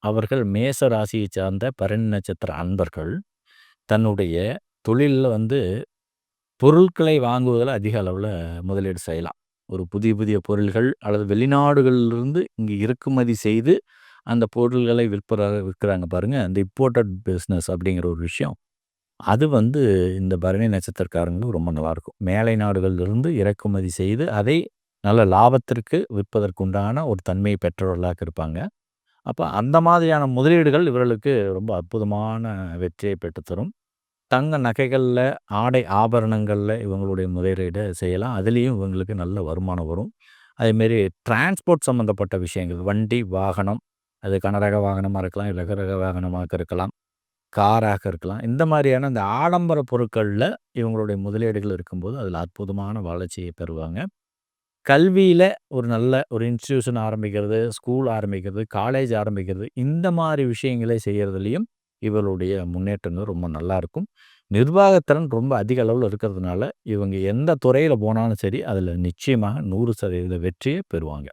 அவர்கள் மேச ராசியை சார்ந்த பரணி நட்சத்திர அன்பர்கள் தன்னுடைய தொழில்ல பொருட்களை வாங்குவதில அதிக அளவுல முதலீடு செய்யலாம். ஒரு புதிய புதிய பொருள்கள் அல்லது வெளிநாடுகளிலிருந்து இங்கு இறக்குமதி செய்து அந்த பொருள்களை விற்கிறாங்க பாருங்க. அந்த இம்போர்ட்டட் பிசினஸ் அப்படிங்கிற ஒரு விஷயம். அது இந்த பரணி நட்சத்திரக்காரங்களுக்கு ரொம்ப நல்லாயிருக்கும். மேலை நாடுகளிலிருந்து இறக்குமதி செய்து அதை நல்ல லாபத்திற்கு விற்பதற்குண்டான ஒரு தன்மையை பெற்றவர்களாக இருப்பாங்க. அப்ப அந்த மாதிரியான முதலீடுகள் இவர்களுக்கு ரொம்ப அற்புதமான வெற்றியை பெற்றுத்தரும். தங்க நகைகள்ல, ஆடை ஆபரணங்கள்ல இவங்களுடைய முதலீடு செய்யலாம். அதிலேயும் இவங்களுக்கு நல்ல வருமானம் வரும். அதேமாரி டிரான்ஸ்போர்ட் சம்மந்தப்பட்ட விஷயங்கள், வண்டி, வாகனம், அது கனரக வாகனமா இருக்கலாம், இலகுரக வாகனமாக இருக்கலாம், காராக இருக்கலாம். இந்த மாதிரியான அந்த ஆடம்பர பொருட்கள்ல இவங்களுடைய முதலீடுகள் இருக்கும்போது, அதில் அற்புதமான வளர்ச்சியை பெறுவாங்க. கல்வியில ஒரு நல்ல ஒரு இன்ஸ்டிடியூஷன் ஆரம்பிக்கிறது, ஸ்கூல் ஆரம்பிக்கிறது, காலேஜ் ஆரம்பிக்கிறது, இந்த மாரி விஷயங்களை செய்யறதுலயும் இவர்களுடைய முன்னேற்றங்கள் ரொம்ப நல்லாயிருக்கும். நிர்வாகத்திறன் ரொம்ப அதிக அளவுல இருக்கிறதுனால, இவங்க எந்த துறையில போனாலும் சரி, அதில நிச்சயமாக 100% வெற்றியை பெறுவாங்க.